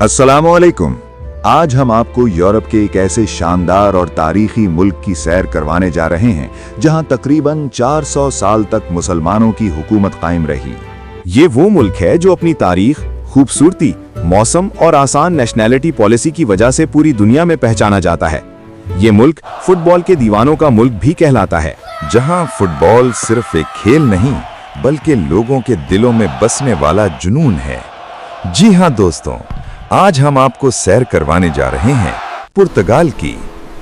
अस्सलामुअलैकुम। आज हम आपको यूरोप के एक ऐसे शानदार और तारीखी मुल्क की सैर करवाने जा रहे हैं जहां तकरीबन 400 साल तक मुसलमानों की हुकूमत कायम रही। ये वो मुल्क है जो अपनी तारीख, खूबसूरती, मौसम और आसान नेशनैलिटी पॉलिसी की वजह से पूरी दुनिया में पहचाना जाता है। ये मुल्क फुटबॉल के दीवानों का मुल्क भी कहलाता है, जहां फुटबॉल सिर्फ एक खेल नहीं बल्कि लोगों के दिलों में बसने वाला जुनून है। जी हां दोस्तों, आज हम आपको सैर करवाने जा रहे हैं पुर्तगाल की।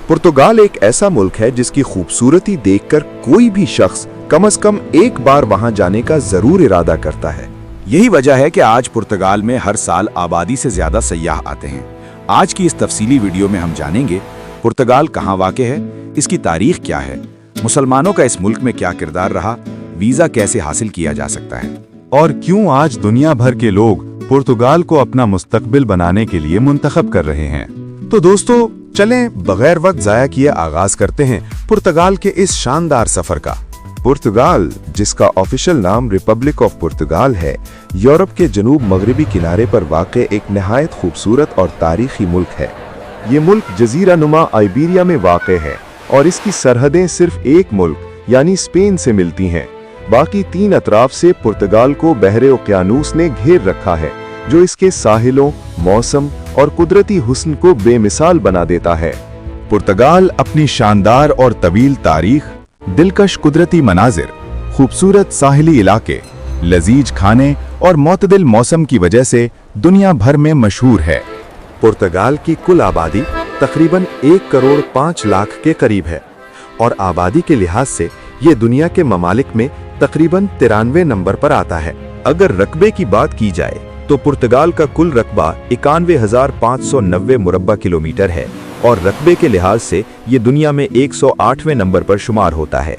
पुर्तगाल एक ऐसा मुल्क है जिसकी खूबसूरती देखकर कोई भी शख्स कम से कम एक बार वहां जाने का जरूर इरादा करता है। यही वजह है कि आज पुर्तगाल में हर साल आबादी से ज्यादा सयाह आते हैं। आज की इस तफसीली वीडियो में हम जानेंगे पुर्तगाल कहाँ वाक़ है, इसकी तारीख क्या है, मुसलमानों का इस मुल्क में क्या किरदार रहा, वीजा कैसे हासिल किया जा सकता है, और क्यों आज दुनिया भर के लोग पुर्तगाल को अपना मुस्तकबिल बनाने के लिए मुंतखब कर रहे हैं। तो दोस्तों चलें बगैर वक्त जाया किए आगाज करते हैं पुर्तगाल के इस शानदार सफर का। पुर्तगाल, जिसका ऑफिशियल नाम रिपब्लिक ऑफ पुर्तगाल है, यूरोप के जनूब मगरबी किनारे पर वाक़ एक नहायत खूबसूरत और तारीखी मुल्क है। ये मुल्क जजीरा नुमा आइबेरिया में वाक़ है और इसकी सरहदें सिर्फ एक मुल्क यानी स्पेन से मिलती हैं। बाकी तीन अतराफ से पुर्तगाल को बहरे ओकियानूस ने घेर रखा है, जो इसके साहिलों, मौसम और कुदरती हुस्न को बेमिसाल बना देता है। पुर्तगाल अपनी शानदार और तवील तारीख, दिलकश कुदरती मनाजिर, खूबसूरत साहिली इलाके, लजीज खाने और मोतदिल मौसम की वजह से दुनिया भर में मशहूर है। पुर्तगाल की कुल आबादी तकरीबन 1 करोड़ 5 लाख के करीब है और आबादी के लिहाज से ये दुनिया के ममालिक में तकरीबन 93 नंबर पर आता है। अगर रकबे की बात की जाए तो पुर्तगाल का कुल रकबा 91,590 मुरब्बा किलोमीटर है और रकबे के लिहाज से ये दुनिया में 108वें नंबर पर शुमार होता है।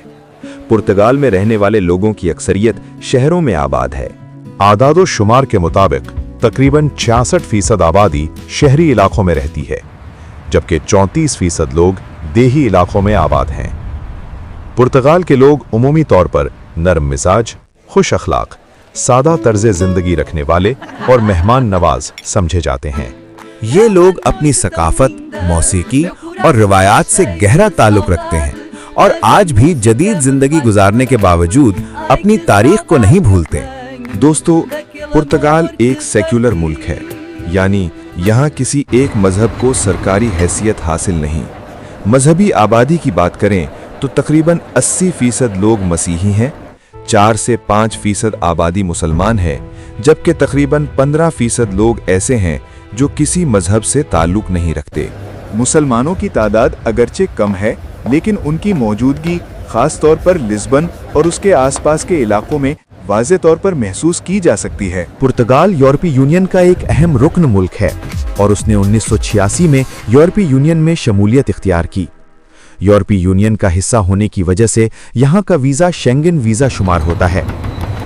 पुर्तगाल में रहने वाले लोगों की अक्सरियत शहरों में आबाद है। आदादो शुमार के मुताबिक तकरीबन 66% आबादी शहरी इलाकों में रहती है, जबकि 34% लोग देही इलाकों में आबाद हैं। पुर्तगाल के लोग उमूमी तौर पर नरम मिजाज, खुश अखलाक, सादा तर्ज जिंदगी रखने वाले और मेहमान नवाज समझे जाते हैं। ये लोग अपनी सकाफत, मौसीकी और रिवायात से गहरा ताल्लुक रखते हैं और आज भी जदीद जिंदगी गुजारने के बावजूद अपनी तारीख को नहीं भूलते। दोस्तों, पुर्तगाल एक सेक्युलर मुल्क है, यानी यहाँ किसी एक मजहब को सरकारी हैसियत हासिल नहीं। मजहबी आबादी की बात करें तो तकरीबन 80% लोग मसीही हैं, 4 से 5% आबादी मुसलमान है, जबकि तकरीबन 15% लोग ऐसे हैं जो किसी मजहब से ताल्लुक नहीं रखते। मुसलमानों की तादाद अगरचे कम है, लेकिन उनकी मौजूदगी खास तौर पर लिस्बन और उसके आसपास के इलाकों में वाज़े तौर पर महसूस की जा सकती है। पुर्तगाल यूरोपीय यूनियन का एक अहम रुकन मुल्क है और उसने 1986 में यूरोपीय यूनियन में शमूलियत इख्तियार की। यूरोपीय यूनियन का हिस्सा होने की वजह से यहाँ का वीज़ा शेंगन वीज़ा शुमार होता है।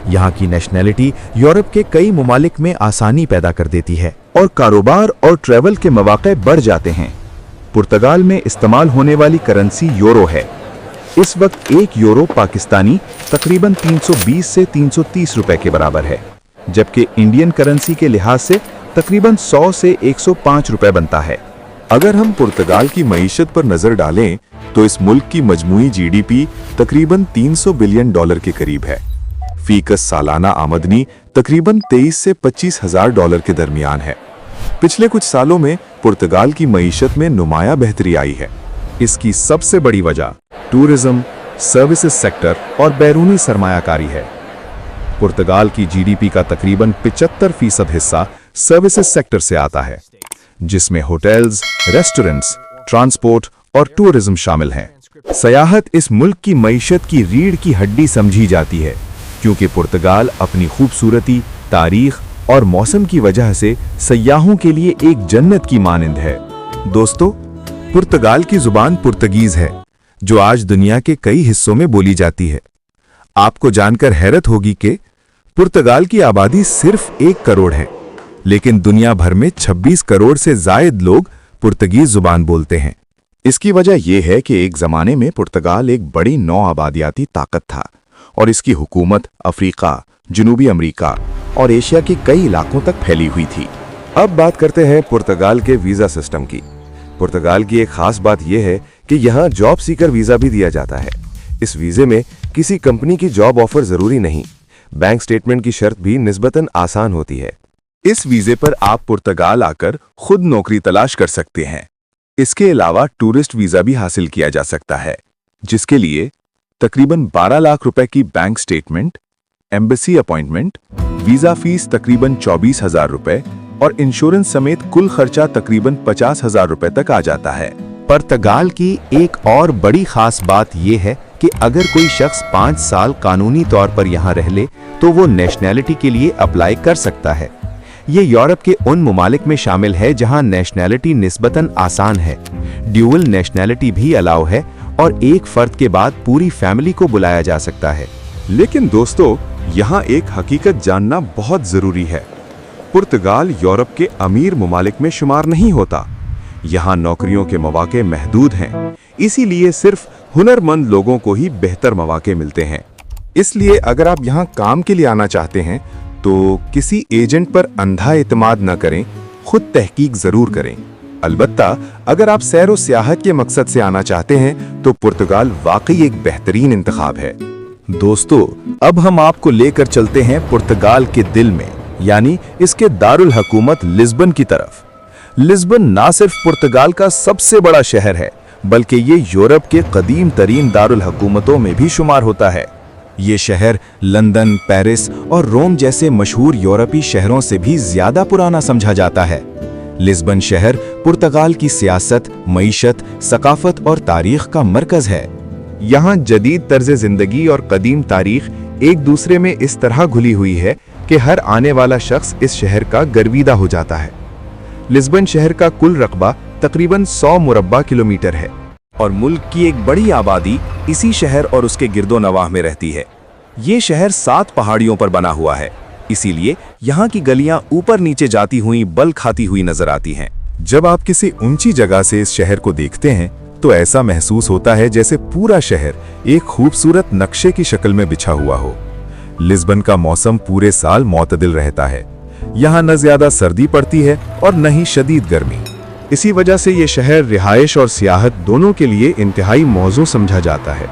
यहाँ की नेशनैलिटी यूरोप के कई ममालिक में आसानी पैदा कर देती है और कारोबार और ट्रैवल के मौके बढ़ जाते हैं। पुर्तगाल में इस्तेमाल होने वाली करेंसी यूरो है। इस वक्त 1 यूरो पाकिस्तानी तकरीबन 320 से 330 रुपए के बराबर है, जबकि इंडियन करेंसी के लिहाज से तकरीबन 100 से 105 रुपए बनता है। अगर हम पुर्तगाल की मईशत पर नजर डालें तो इस मुल्क की मजमूई जीडीपी तकरीबन $300 बिलियन के करीब है। फीकस सालाना आमदनी तकरीबन 23 से 25 हजार डॉलर के दरमियान है। पिछले कुछ सालों में पुर्तगाल की मईशत में नुमाया बेहतरी आई है। इसकी सबसे बड़ी वजह टूरिज्म, सर्विसेज सेक्टर और बैरूनी सरमायाकारी है। पुर्तगाल की जीडीपी का तकरीबन 75% हिस्सा सर्विसेज सेक्टर से आता है, जिसमें होटल्स, रेस्टोरेंट्स, ट्रांसपोर्ट और टूरिज्म शामिल हैं। सयाहत इस मुल्क की मईशत की रीढ़ की हड्डी समझी जाती है, क्योंकि पुर्तगाल अपनी खूबसूरती, तारीख और मौसम की वजह से सयाहों के लिए एक जन्नत की मानिंद है। दोस्तों, पुर्तगाल की जुबान पुर्तगीज है, जो आज दुनिया के कई हिस्सों में बोली जाती है। आपको जानकर हैरत होगी कि पुर्तगाल की आबादी सिर्फ 1 करोड़ है, लेकिन दुनिया भर में 26 करोड़ से जायद लोग पुर्तगीज जुबान बोलते हैं। इसकी वजह यह है कि एक जमाने में पुर्तगाल एक बड़ी नौ आबादियाती ताकत था और इसकी हुकूमत अफ्रीका, जनूबी अमेरिका और एशिया के कई इलाकों तक फैली हुई थी। अब बात करते हैं पुर्तगाल के वीज़ा सिस्टम की। पुर्तगाल की एक खास बात यह है कि यहाँ जॉब सीकर वीज़ा भी दिया जाता है। इस वीज़े में किसी कंपनी की जॉब ऑफर ज़रूरी नहीं, बैंक स्टेटमेंट की शर्त भी निस्बतन आसान होती है। इस वीजे पर आप पुर्तगाल आकर खुद नौकरी तलाश कर सकते हैं। इसके अलावा टूरिस्ट वीजा भी हासिल किया जा सकता है, जिसके लिए तकरीबन 12 लाख रुपए की bank statement, embassy appointment, visa fees तकरीबन 24,000 रुपए और इंश्योरेंस समेत कुल खर्चा तकरीबन 50,000 रुपए तक आ जाता है। पुर्तगाल की एक और बड़ी खास बात यह है कि अगर कोई शख्स 5 साल कानूनी तौर पर यहाँ रह ले तो वो नेशनैलिटी के लिए अप्लाई कर सकता है। ये यूरोप के उन ममालिक में शामिल है जहाँ नेशनैलिटी निस्बतन आसान है। ड्यूअल नेशनैलिटी भी अलाउ है और एक फर्द के बाद पूरी फैमिली को बुलाया जा सकता है। लेकिन दोस्तों, यहाँ एक हकीकत जानना बहुत जरूरी है। पुर्तगाल यूरोप के अमीर ममालिक में शुमार नहीं होता। यहाँ नौकरियों के मौके महदूद हैं, इसीलिए सिर्फ हुनरमंद लोगों को ही बेहतर मौके मिलते हैं। इसलिए अगर आप यहाँ काम के लिए आना चाहते हैं तो किसी एजेंट पर अंधा एतमाद न करें, खुद तहकीक जरूर करें। अलबत्ता अगर आप सैर व सियाहत के मकसद से आना चाहते हैं तो पुर्तगाल वाकई एक बेहतरीन इंतखाब है। दोस्तों, अब हम आपको लेकर चलते हैं पुर्तगाल के दिल में, यानी इसके दारुल हुकूमत लिस्बन की तरफ। लिस्बन ना सिर्फ पुर्तगाल का सबसे बड़ा शहर है, बल्कि ये यूरोप के कदीम तरीन दारुल हुकूमतों में भी शुमार होता है। ये शहर लंदन, पेरिस और रोम जैसे मशहूर यूरोपीय शहरों से भी ज्यादा पुराना समझा जाता है। लिस्बन शहर पुर्तगाल की सियासत, मईशत, सकाफत और तारीख का मरकज है। यहाँ जदीद तर्ज जिंदगी और कदीम तारीख एक दूसरे में इस तरह घुली हुई है कि हर आने वाला शख्स इस शहर का गर्विदा हो जाता है। लिस्बन शहर का कुल रकबा तकरीबन 100 मुरब्बा किलोमीटर है और मुल्क की एक बड़ी आबादी इसी शहर और उसके गिरदोनवाह में रहती है। ये शहर 7 पहाड़ियों पर बना हुआ है, इसीलिए यहाँ की गलियां ऊपर नीचे जाती हुई बल खाती हुई नजर आती हैं। जब आप किसी ऊंची जगह से इस शहर को देखते हैं तो ऐसा महसूस होता है जैसे पूरा शहर एक खूबसूरत नक्शे की शक्ल में बिछा हुआ हो। लिस्बन का मौसम पूरे साल मोतदिल रहता है। यहाँ न ज्यादा सर्दी पड़ती है और न ही शदीद गर्मी। इसी वजह से ये शहर रिहाइश और सियाहत दोनों के लिए इंतहाई मौजू समझा जाता है।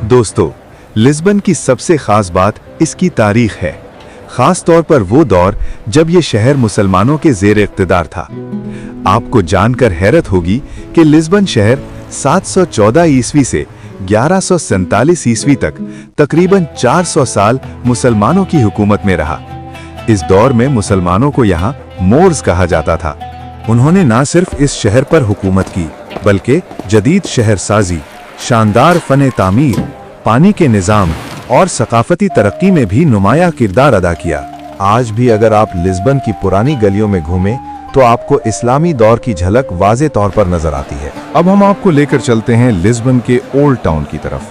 दोस्तों, लिस्बन की सबसे खास बात इसकी तारीख है, खास तौर पर वो दौर जब ये शहर मुसलमानों के ज़ेर इक़्तिदार था। आपको जानकर हैरत होगी कि लिस्बन शहर 714 ईस्वी से 1147 ईस्वी तक तकरीबन 400 साल मुसलमानों की हुकूमत में रहा। इस दौर में मुसलमानों को यहाँ मोर्स कहा जाता था। उन्होंने ना सिर्फ इस शहर पर हुकूमत की, बल्कि जदीद शहर साजी, शानदार फन तामीर, पानी के निज़ाम और सकाफती तरक्की में भी नुमाया किरदार अदा किया। आज भी अगर आप लिस्बन की पुरानी गलियों में घूमें तो आपको इस्लामी दौर की झलक वाज़े तौर पर नजर आती है। अब हम आपको लेकर चलते हैं लिस्बन के ओल्ड टाउन की तरफ,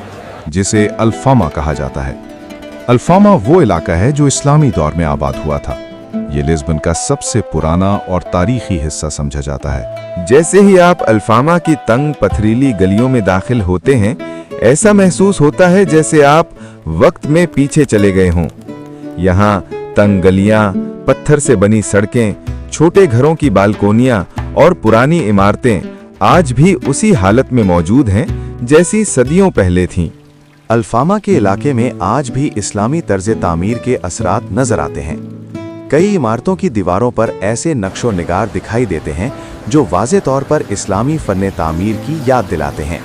जिसे अल्फामा कहा जाता है। अल्फामा वो इलाका है जो इस्लामी दौर में आबाद हुआ था। ये लिस्बन का सबसे पुराना और तारीखी हिस्सा समझा जाता है। जैसे ही आप अल्फामा की तंग पथरीली गलियों में दाखिल होते हैं, ऐसा महसूस होता है जैसे आप वक्त में पीछे चले गए हों। यहाँ तंग गलियां, पत्थर से बनी सड़कें, छोटे घरों की बालकोनियां और पुरानी इमारतें आज भी उसी हालत में मौजूद हैं जैसी सदियों पहले थीं। अल्फामा के इलाके में आज भी इस्लामी तर्ज तामीर के असरात नजर आते हैं। कई इमारतों की दीवारों पर ऐसे नक्शो निगार दिखाई देते हैं जो वाज़े तौर पर इस्लामी फन तामीर की याद दिलाते हैं।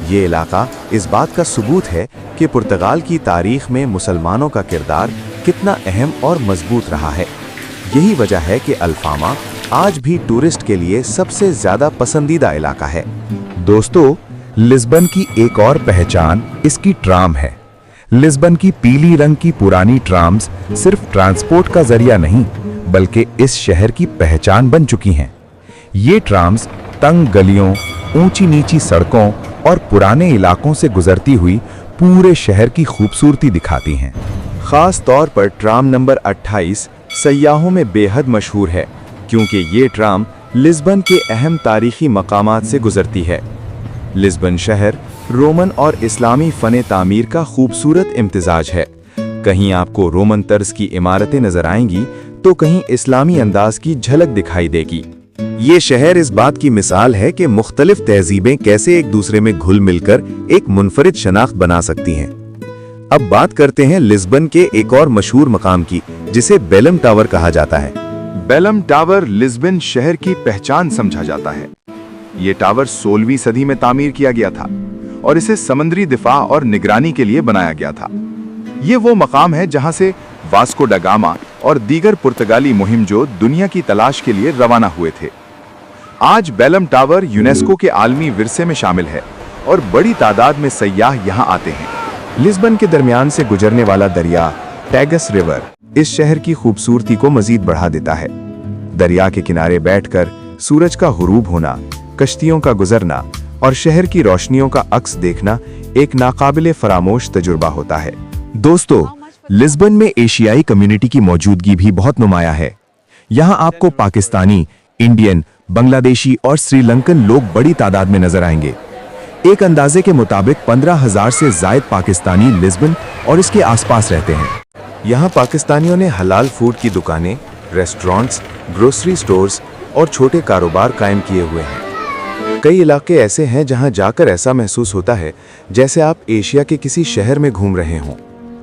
ये इलाका इस बात का सबूत है कि पुर्तगाल की तारीख में मुसलमानों का किरदार कितना अहम और मजबूत रहा है। यही वजह है कि अल्फामा आज भी टूरिस्ट के लिए सबसे ज्यादा पसंदीदा इलाका है। दोस्तों, लिस्बन की एक और पहचान इसकी ट्राम है। लिस्बन की पीली रंग की पुरानी ट्राम्स सिर्फ ट्रांसपोर्ट का जरिया नहीं, बल्कि इस शहर की पहचान बन चुकी हैं। ये ट्राम्स तंग गलियों, ऊंची नीची सड़कों और पुराने इलाकों से गुजरती हुई पूरे शहर की खूबसूरती दिखाती हैं। खास तौर पर ट्राम नंबर 28 सयाहों में बेहद मशहूर है, क्योंकि ये ट्राम लिस्बन के अहम तारीखी मकामात से गुजरती है। लिस्बन शहर रोमन और इस्लामी फन तामीर का खूबसूरत इम्तिजाज है। कहीं आपको रोमन तर्ज की इमारतें नजर आएंगी तो कहीं इस्लामी अंदाज की झलक दिखाई देगी। ये शहर इस बात की मिसाल है कि मुख्तलिफ तहजीबें कैसे एक दूसरे में घुल मिलकर एक मुनफरिद शनाख्त बना सकती हैं। अब बात करते हैं लिस्बन के एक और मशहूर मकाम की, जिसे बेलम टावर कहा जाता है। बेलम टावर लिस्बन शहर की पहचान समझा जाता है। ये टावर 16वीं सदी में तामीर किया गया था और इसे समुद्री दिफा और निगरानी के लिए बनाया गया था। ये वो मकाम है जहां से वास्को डा गामा और दीगर पुर्तगाली मुहिमजो दुनिया की तलाश के लिए रवाना हुए थे। आज बेलम टावर यूनेस्को के आलमी विरसे में शामिल है और बड़ी तादाद में सयाह यहाँ आते हैं। लिस्बन के दरमियान से गुजरने वाला दरिया टैगस रिवर इस शहर की खूबसूरती को मजीद बढ़ा देता है। दरिया के किनारे बैठकर सूरज का गुरूब होना, कश्तियों का गुजरना और शहर की रोशनियों का अक्स देखना एक नाकाबिले फरामोश तजुर्बा होता है। दोस्तों, लिस्बन में एशियाई कम्युनिटी की मौजूदगी भी बहुत नुमाया है। यहाँ आपको पाकिस्तानी, इंडियन, बांग्लादेशी और श्रीलंकन लोग बड़ी तादाद में नजर आएंगे। एक अंदाजे के मुताबिक 15,000 से जायद पाकिस्तानी लिस्बन और इसके आसपास रहते हैं। यहाँ पाकिस्तानियों ने हलाल फूड की दुकानें, रेस्टोरेंट्स, ग्रोसरी स्टोर्स और छोटे कारोबार कायम किए हुए हैं। कई इलाके ऐसे हैं जहाँ जाकर ऐसा महसूस होता है जैसे आप एशिया के किसी शहर में घूम रहे हों।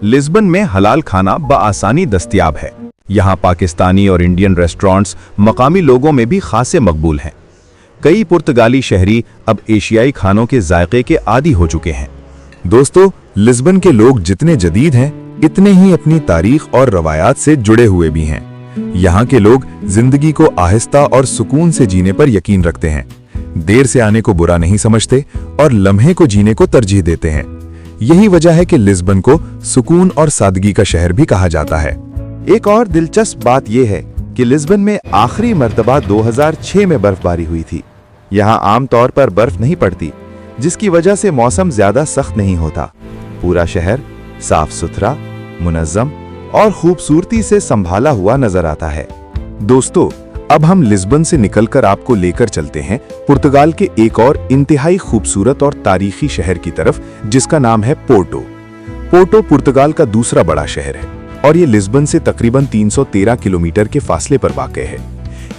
लिस्बन में हलाल खाना बआसानी दस्तयाब है। यहाँ पाकिस्तानी और इंडियन रेस्टोरेंट्स मकामी लोगों में भी खासे मकबूल हैं। कई पुर्तगाली शहरी अब एशियाई खानों के जायके के आदी हो चुके हैं। दोस्तों, लिस्बन के लोग जितने जदीद हैं, इतने ही अपनी तारीख और रवायात से जुड़े हुए भी हैं। यहाँ के लोग जिंदगी को आहिस्ता और सुकून से जीने पर यकीन रखते हैं, देर से आने को बुरा नहीं समझते और लम्हे को जीने को तरजीह देते हैं। यही वजह है कि लिस्बन को सुकून और सादगी का शहर भी कहा जाता है। एक और दिलचस्प बात यह है कि लिस्बन में आखिरी मर्तबा 2006 में बर्फबारी हुई थी। यहाँ आमतौर पर बर्फ नहीं पड़ती, जिसकी वजह से मौसम ज्यादा सख्त नहीं होता। पूरा शहर साफ सुथरा, मुनज्जम और खूबसूरती से संभाला हुआ नजर आता है। दोस्तों, अब हम लिस्बन से निकलकर आपको लेकर चलते हैं पुर्तगाल के एक और इंतहाई खूबसूरत और तारीखी शहर की तरफ, जिसका नाम है पोर्टो। पोर्टो पुर्तगाल का दूसरा बड़ा शहर है और ये लिस्बन से तकरीबन 313 किलोमीटर के फासले पर वाक़ है।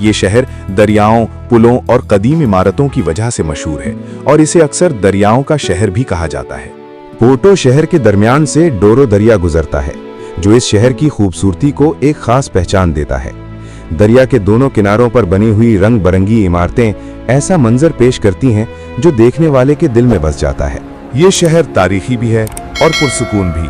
ये शहर दरियाओं, पुलों और कदीम इमारतों की वजह से मशहूर है और इसे अक्सर दरियाओं का शहर भी कहा जाता है। पोर्टो शहर के दरमियान से डोरो दरिया गुजरता है, जो इस शहर की खूबसूरती को एक खास पहचान देता है। दरिया के दोनों किनारों पर बनी हुई रंग बरंगी इमारतें ऐसा मंजर पेश करती हैं जो देखने वाले के दिल में बस जाता है। ये शहर तारीखी भी है और पुरसुकून भी,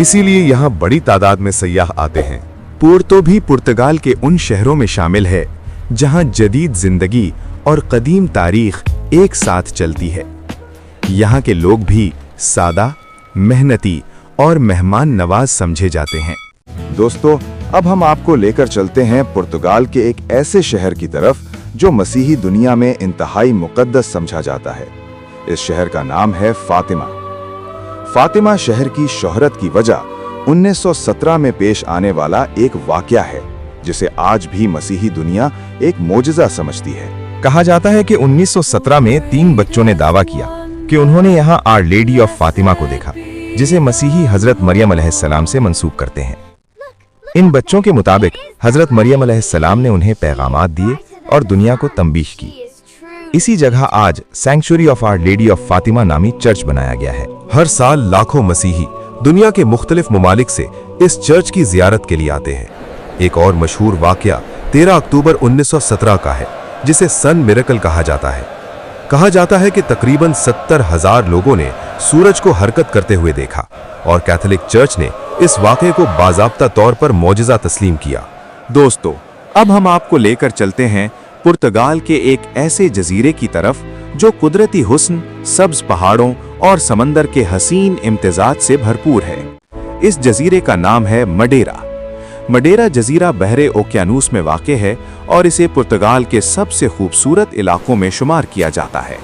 इसीलिए यहाँ बड़ी तादाद में सयाह आते हैं। पोर्टो भी पुर्तगाल के उन शहरों में शामिल है जहाँ जदीद जिंदगी और कदीम तारीख एक साथ चलती है। यहाँ के लोग भी सादा, मेहनती और मेहमान नवाज समझे जाते हैं। दोस्तों, अब हम आपको लेकर चलते हैं पुर्तगाल के एक ऐसे शहर की तरफ जो मसीही दुनिया में इंतहाई मुकद्दस समझा जाता है। इस शहर का नाम है फातिमा। फातिमा शहर की शोहरत की वजह 1917 में पेश आने वाला एक वाकया है, जिसे आज भी मसीही दुनिया एक मोजज़ा समझती है। कहा जाता है कि 1917 में 3 बच्चों ने दावा किया कि उन्होंने यहाँ आर लेडी ऑफ फातिमा को देखा, जिसे मसीही हजरत मरियम अलैहिस्सलाम से मंसूब करते हैं। इन बच्चों के मुताबिक हजरत मरियम अलैहिस्सलाम ने उन्हें पैगामात दिए और दुनिया को तंबीह की। इसी जगह आज sanctuary of Our Lady of Fatima नामी चर्च बनाया गया है। हर साल लाखों मसीही दुनिया के मुख्तलिफ ममालिक से इस चर्च की जियारत के लिए आते हैं। एक और मशहूर वाकया 13 अक्टूबर 1917 का है, जिसे सन मिरेकल कहा जाता है। कहा जाता है कि तकरीबन 70,000 लोगों ने सूरज को हरकत करते हुए देखा और कैथोलिक चर्च ने इस वाक़े को बाज़ाब्ता तौर पर मौजज़ा तस्लीम किया। दोस्तों, अब हम आपको लेकर चलते हैं पुर्तगाल के एक ऐसे जजीरे की तरफ जो कुदरती हुस्न, सब्ज पहाड़ों और समंदर के हसीन इम्तिजाज से भरपूर है। इस जजीरे का नाम है मडेरा। मडेरा जजीरा बहरे ओकियानूस में वाक़े है और इसे पुर्तगाल के सबसे खूबसूरत इलाकों में शुमार किया जाता है।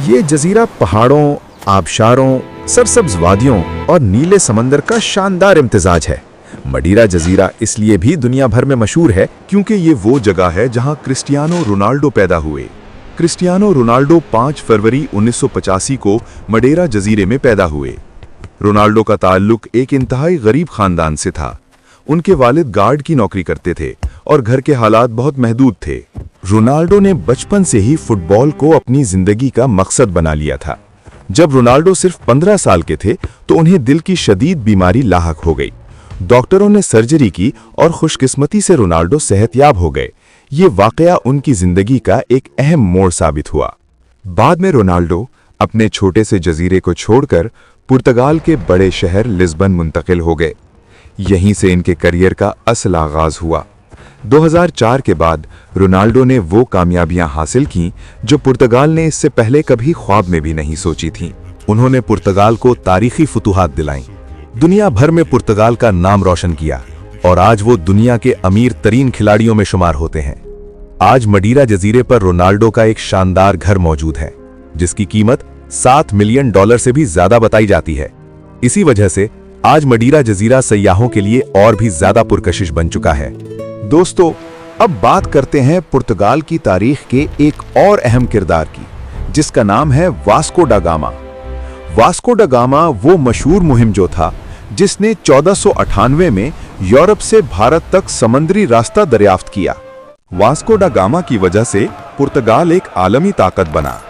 ये जजीरा पहाड़ों, आबशारों, सरसब्ज वादियों और नीले समंदर का शानदार इम्तिजाज है। मडेरा जजीरा इसलिए भी दुनिया भर में मशहूर है क्योंकि ये वो जगह है जहां क्रिस्टियानो रोनाल्डो पैदा हुए। क्रिस्टियानो रोनाल्डो 5 फरवरी 1985 को मडेरा जजीरे में पैदा हुए। रोनाल्डो का ताल्लुक एक इंतहाई गरीब खानदान से था। उनके वालिद गार्ड की नौकरी करते थे और घर के हालात बहुत महदूद थे। रोनाल्डो ने बचपन से ही फुटबॉल को अपनी जिंदगी का मकसद बना लिया था। जब रोनाल्डो सिर्फ 15 साल के थे तो उन्हें दिल की शदीद बीमारी लाहक हो गई। डॉक्टरों ने सर्जरी की और खुशकिस्मती से रोनाल्डो सेहतयाब हो गए। ये वाकया उनकी जिंदगी का एक अहम मोड़ साबित हुआ। बाद में रोनाल्डो अपने छोटे से जजीरे को छोड़कर पुर्तगाल के बड़े शहर लिस्बन मुंतकिल हो गए। यहीं से इनके करियर का असल आगाज हुआ। 2004 के बाद रोनाल्डो ने वो कामयाबियां हासिल की जो पुर्तगाल ने इससे पहले कभी ख्वाब में भी नहीं सोची थीं। उन्होंने पुर्तगाल को तारीखी फतूहात दिलाईं, दुनिया भर में पुर्तगाल का नाम रोशन किया और आज वो दुनिया के अमीर तरीन खिलाड़ियों में शुमार होते हैं। आज मडीरा जजीरे पर रोनाल्डो का एक शानदार घर मौजूद है जिसकी कीमत $7 मिलियन से भी ज्यादा बताई जाती है। इसी वजह से आज मडीरा जजीरा सयाहों के लिए और भी ज्यादा पुरकशिश बन चुका है। दोस्तों, अब बात करते हैं पुर्तगाल की तारीख के एक और अहम किरदार की, जिसका नाम है वास्को डा गामा। वास्को डा गामा वो मशहूर मुहिम जो था जिसने 1498 में यूरोप से भारत तक समुद्री रास्ता दरियाफ्त किया। वास्को डा गामा की वजह से पुर्तगाल एक आलमी ताकत बना।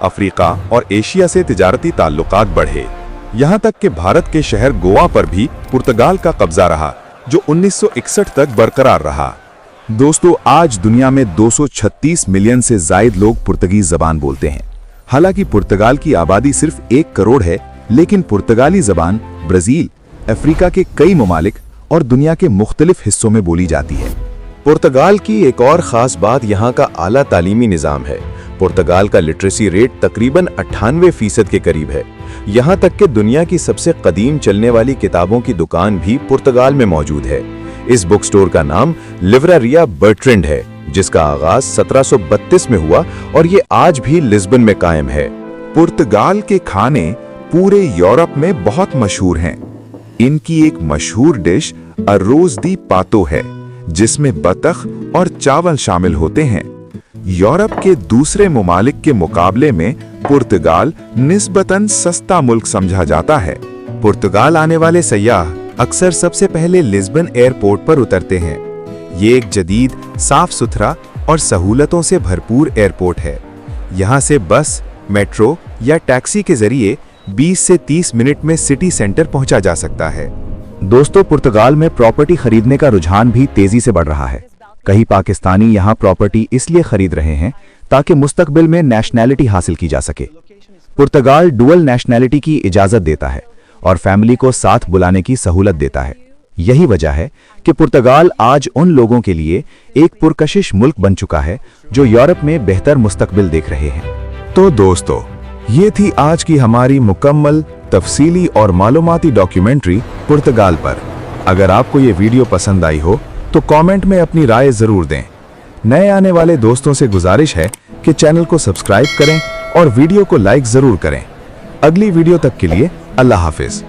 अफ्रीका और एशिया से तिजारती ताल्लुकात बढ़े। यहाँ तक कि भारत के शहर गोवा पर भी पुर्तगाल का कब्जा रहा, जो 1961 तक बरकरार रहा। दोस्तों, आज दुनिया में 236 मिलियन से जायद लोग पुर्तगीज जबान बोलते हैं। हालांकि पुर्तगाल की आबादी सिर्फ 1 करोड़ है, लेकिन पुर्तगाली जबान ब्राजील, अफ्रीका के कई ममालिक और दुनिया के मुख्तलिफ हिस्सों में बोली जाती है। पुर्तगाल की एक और खास बात यहाँ का आला तालीमी निज़ाम है। पुर्तगाल का लिटरेसी रेट तकरीबन 98% के करीब है। यहाँ तक कि दुनिया की सबसे कदीम चलने वाली किताबों की दुकान भी पुर्तगाल में मौजूद है। इस बुक स्टोर का नाम लिवरारिया बर्ट्रेंड है, जिसका आगाज 1732 में हुआ और ये आज भी लिस्बन में कायम है। पुर्तगाल के खाने पूरे यूरोप में बहुत मशहूर हैं। इनकी एक मशहूर डिश अरोज दी पातो है, जिसमें बतख और चावल शामिल होते हैं। यूरोप के दूसरे ममालिक के मुकाबले में पुर्तगाल निस्बतन सस्ता मुल्क समझा जाता है। पुर्तगाल आने वाले सयाह अक्सर सबसे पहले लिस्बन एयरपोर्ट पर उतरते हैं। ये एक जदीद, साफ सुथरा और सहूलतों से भरपूर एयरपोर्ट है। यहाँ से बस, मेट्रो या टैक्सी के जरिए 20 से 30 मिनट में सिटी सेंटर पहुंचा जा सकता है। दोस्तों, पुर्तगाल में प्रॉपर्टी खरीदने का रुझान भी तेजी से बढ़ रहा है। कई पाकिस्तानी यहाँ प्रॉपर्टी इसलिए खरीद रहे हैं ताकि मुस्तकबिल में नेशनैलिटी हासिल की जा सके। पुर्तगाल डुअल नेशनैलिटी की इजाजत देता है और फैमिली को साथ बुलाने की सहूलत देता है। यही वजह है कि पुर्तगाल आज उन लोगों के लिए एक पुरकशिश मुल्क बन चुका है जो यूरोप में बेहतर मुस्तकबिल देख रहे हैं। तो दोस्तों, ये थी आज की हमारी मुकम्मल, तफसीली और मालूमाती डॉक्यूमेंट्री पुर्तगाल पर। अगर आपको ये वीडियो पसंद आई हो तो कमेंट में अपनी राय जरूर दें। नए आने वाले दोस्तों से गुजारिश है कि चैनल को सब्सक्राइब करें और वीडियो को लाइक जरूर करें। अगली वीडियो तक के लिए अल्लाह हाफिज।